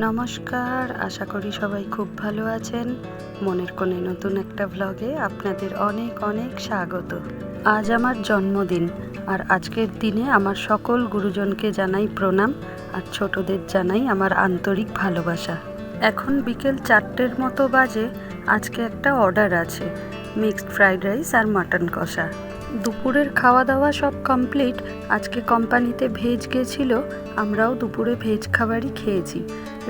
নমস্কার, আশা করি সবাই খুব ভালো আছেন। মনের কোণে নতুন একটা ভ্লগে আপনাদের অনেক অনেক স্বাগত। আজ আমার জন্মদিন, আর আজকের দিনে আমার সকল গুরুজনকে জানাই প্রণাম, আর ছোটদের জানাই আমার আন্তরিক ভালোবাসা। এখন বিকেল 4টের মতো বাজে। আজকে একটা অর্ডার আছে, মিক্সড ফ্রাইড রাইস আর মাটন কষা। দুপুরের খাওয়া দাওয়া সব কমপ্লিট। আজকে কোম্পানিতে ভেজ গেছিল, আমরাও দুপুরে ভেজ খাবারই খেয়েছি।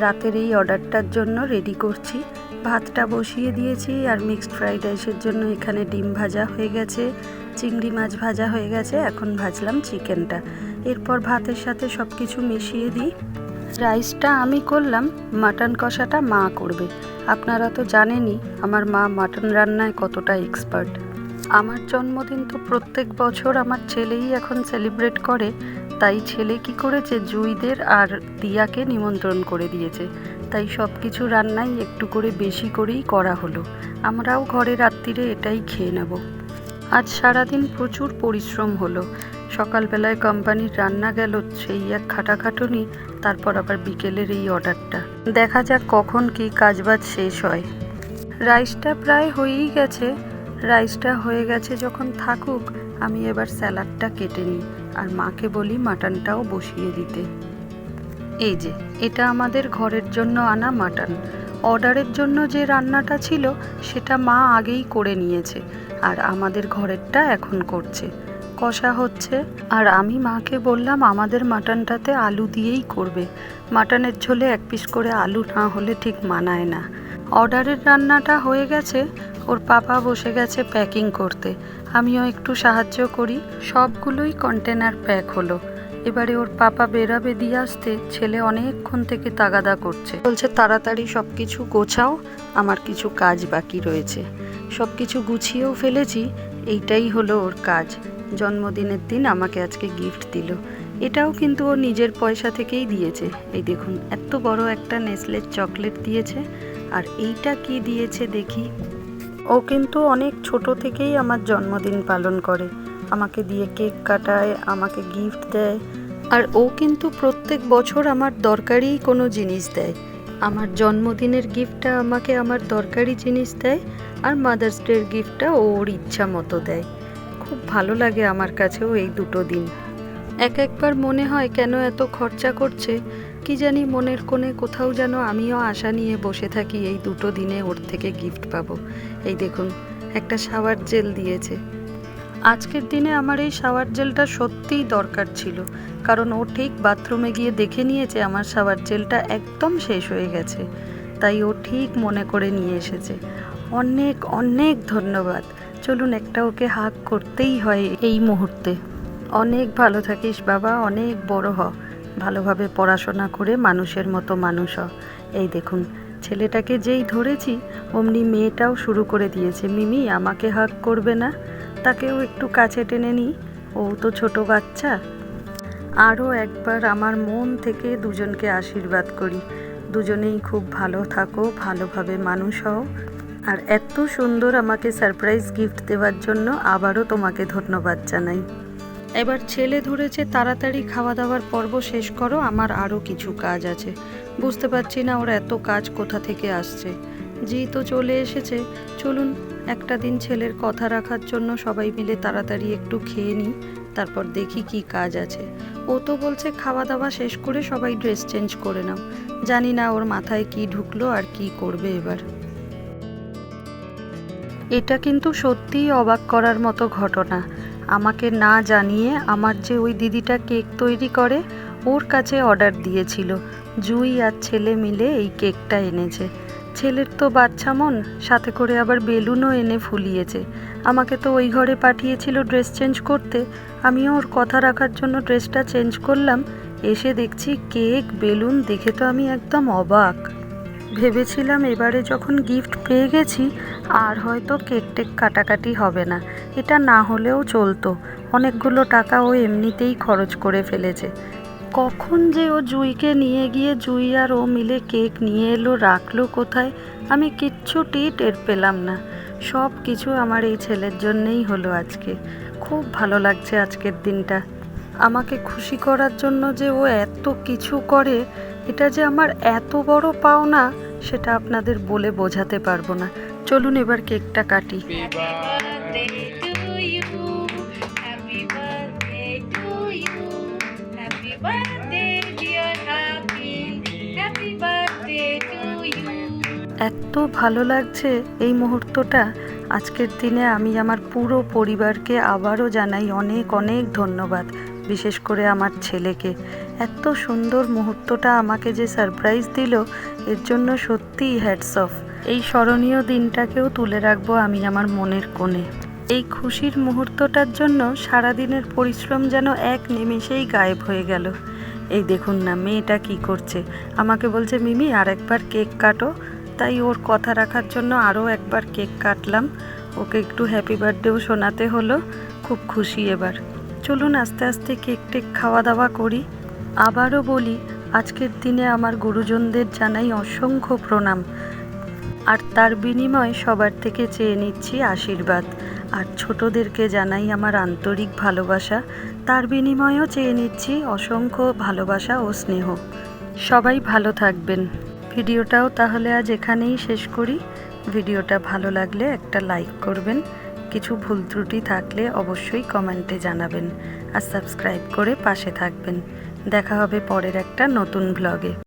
রাতের এই অর্ডারটার জন্য রেডি করছি। ভাতটা বসিয়ে দিয়েছি, আর মিক্সড ফ্রাইড রাইসের জন্য এখানে ডিম ভাজা হয়ে গেছে, চিংড়ি মাছ ভাজা হয়ে গেছে। এখন ভাজলাম চিকেনটা, এরপর ভাতের সাথে সব কিছু মিশিয়ে দিই। রাইসটা আমি করলাম, মাটন কষাটা মা করবে। আপনারা তো জানেনই আমার মা মাটন রান্নায় কতটা এক্সপার্ট। আমার জন্মদিন তো প্রত্যেক বছর আমার ছেলেই এখন সেলিব্রেট করে, তাই ছেলে কি করেছে, জুইদের আর দিয়াকে নিমন্ত্রণ করে দিয়েছে। তাই সব কিছু রান্নাই একটু করে বেশি করেই করা হলো। আমরাও ঘরে রাত্রিরে এটাই খেয়ে নেব। আজ সারাদিন প্রচুর পরিশ্রম হলো। সকালবেলায় কোম্পানির রান্না গেল, সেই এক খাটাখাটুনি, তারপর আবার বিকেলের এই অর্ডারটা। দেখা যাক কখন কি কাজবাজ শেষ হয়। রাইসটা প্রায় হয়েই গেছে। রাইসটা হয়ে গেছে যখন থাকুক, আমি এবার স্যালাডটা কেটে নিই, আর মাকে বলি মাটনটাও বসিয়ে দিতে। এই যে, এটা আমাদের ঘরের জন্য আনা মাটন। অর্ডারের জন্য যে রান্নাটা ছিল সেটা মা আগেই করে নিয়েছে, আর আমাদের ঘরেরটা এখন করছে। কষা হচ্ছে, আর আমি মাকে বললাম আমাদের মাটনটাতে আলু দিয়েই করবে। মাটনের ঝোলে এক পিস করে আলু না হলে ঠিক মানায় না। অর্ডারের রান্নাটা হয়ে গেছে, ওর পাপা বসে গেছে প্যাকিং করতে, আমিও একটু সাহায্য করি। সবগুলোই কন্টেনার প্যাক হলো। এবারে ওর পাপা বেরাবে দিয়ে আসতে, ছেলে অনেকক্ষণ থেকে তাগাদা করছে, বলছে তাড়াতাড়ি সব কিছু গোছাও, আমার কিছু কাজ বাকি রয়েছে। সব কিছু গুছিয়েও ফেলেছি, এইটাই হলো ওর কাজ। জন্মদিনের দিন আমাকে আজকে গিফট দিল। এটাও কিন্তু ও নিজের পয়সা থেকেই দিয়েছে। এই দেখুন, এত বড় একটা নেসলের চকলেট দিয়েছে। আর এইটা কি দিয়েছে দেখি। ও কিন্তু অনেক ছোট থেকেই আমার জন্মদিন পালন করে, আমাকে দিয়ে কেক কাটায়, আমাকে গিফট দেয়। আর ও কিন্তু প্রত্যেক বছর আমার দরকারি কোনো জিনিস দেয়। আমার জন্মদিনের গিফটটা আমাকে আমার দরকারি জিনিস দেয়, আর মাদার্স ডের গিফটটা ওর ইচ্ছা মতো দেয়। খুব ভালো লাগে আমার কাছেও এই দুটো দিন। একবার মনে হয় কেন এত খরচা করছে কি জানি, মনের কোণে কোথাও যেন আমিও আশা নিয়ে বসে থাকি এই দুটো দিনে ওর থেকে গিফট পাবো। এই দেখুন, একটা শাওয়ার জেল দিয়েছে। আজকের দিনে আমার এই শাওয়ার জেলটা সত্যিই দরকার ছিল, কারণ ও ঠিক বাথরুমে গিয়ে দেখে নিয়েছে আমার শাওয়ার জেলটা একদম শেষ হয়ে গেছে। তাই ও ঠিক মনে করে নিয়ে এসেছে। অনেক অনেক ধন্যবাদ। চলুন একটা ওকে হাগ করতেই হয় এই মুহূর্তে। অনেক ভালো থাকিস বাবা, অনেক বড় হ, ভালোভাবে পড়াশোনা করে মানুষের মতো মানুষ হ। এই দেখুন, ছেলেটাকে যেই ধরেছি অমনি মেয়েটাও শুরু করে দিয়েছে, মিমি আমাকে হাগ করবে না? তাকেও একটু কাছে টেনে নিই, ও তো ছোট বাচ্চা। আরও একবার আমার মন থেকে দুজনকে আশীর্বাদ করি, দুজনেই খুব ভালো থাকো, ভালোভাবে মানুষ হও। আর এত সুন্দর আমাকে সারপ্রাইজ গিফট দেওয়ার জন্য আবারও তোমাকে ধন্যবাদ জানাই। এবার ছেলে ধরেছে তাড়াতাড়ি খাওয়া দাওয়ার পর্ব শেষ করো, আমার আরও কিছু কাজ আছে। বুঝতে পারছি না ওর এত কাজ কোথা থেকে আসছে। জি তো চলে এসেছে। চলুন একটা দিন ছেলের কথা রাখার জন্য সবাই মিলে তাড়াতাড়ি একটু খেয়ে নিই, তারপর দেখি কি কাজ আছে। ও তো বলছে খাওয়া দাওয়া শেষ করে সবাই ড্রেস চেঞ্জ করে নাও। জানি না ওর মাথায় কি ঢুকলো আর কি করবে এবার। এটা কিন্তু সত্যিই অবাক করার মতো ঘটনা। আমাকে না জানিয়ে আমার যে ওই দিদিটা কেক তৈরি করে, ওর কাছে অর্ডার দিয়েছিল। জুই আর ছেলে মিলে এই কেকটা এনেছে। ছেলের তো বাচ্চা মন, সাথে করে আবার বেলুনও এনে ফুলিয়েছে। আমাকে তো ওই ঘরে পাঠিয়েছিল ড্রেস চেঞ্জ করতে, আমিও ওর কথা রাখার জন্য ড্রেসটা চেঞ্জ করলাম। এসে দেখছি কেক, বেলুন, দেখে তো আমি একদম অবাক। ভেবেছিলাম এবারে যখন গিফট পেয়ে গেছি আর হয়তো কেক টেক কাটাকাটি হবে না, এটা না হলেও চলতো। অনেকগুলো টাকা ও এমনিতেই খরচ করে ফেলেছে। কখন যে ও জুইকে নিয়ে গিয়ে জুই আর ও মিলে কেক নিয়ে এলো, রাখলো কোথায়, আমি কিচ্ছুটি টের পেলাম না। সব কিছু আমার এই ছেলের জন্যেই হলো আজকে। খুব ভালো লাগছে আজকের দিনটা। আমাকে খুশি করার জন্য যে ও এত কিছু করে, এটা যে আমার এত বড় পাওনা সেটা আপনাদের বলে বোঝাতে পারবো না। চলুন এবার কেকটা কাটি। এত ভালো লাগছে এই মুহূর্তটা। আজকের দিনে আমি আমার পুরো পরিবারকে আবারও জানাই অনেক অনেক ধন্যবাদ, বিশেষ করে আমার ছেলেকে। এত সুন্দর মুহূর্তটা আমাকে যে সারপ্রাইজ দিল, এর জন্য সত্যিই হ্যাটস অফ। এই স্মরণীয় দিনটাকেও তুলে রাখবো আমি আমার মনের কোণে। এই খুশির মুহূর্তটার জন্য সারাদিনের পরিশ্রম যেন এক নিমেষেই গায়েব হয়ে গেল। এই দেখুন না মেয়েটা কি করছে, আমাকে বলছে মিমি আর একবার কেক কাটো। তাই ওর কথা রাখার জন্য আরও একবার কেক কাটলাম। ওকে একটু হ্যাপি বার্থডেও শোনাতে হলো। খুব খুশি এবার। চলুন আস্তে আস্তে কেক টেক খাওয়া দাওয়া করি। আবারও বলি, আজকের দিনে আমার গুরুজনদের জানাই অসংখ্য প্রণাম, আর তার বিনিময়ে সবার থেকে চেয়ে নিচ্ছি আশীর্বাদ। আর ছোটদেরকে জানাই আমার আন্তরিক ভালোবাসা, তার বিনিময়েও চেয়ে নিচ্ছি অসংখ্য ভালোবাসা ও স্নেহ। সবাই ভালো থাকবেন। ভিডিওটাও তাহলে আজ এখানেই শেষ করি। ভিডিওটা ভালো লাগলে একটা লাইক করবেন, কিছু ভুল ত্রুটি থাকলে অবশ্যই কমেন্টে জানাবেন, আর সাবস্ক্রাইব করে পাশে থাকবেন। দেখা হবে পরের একটা নতুন ব্লগে।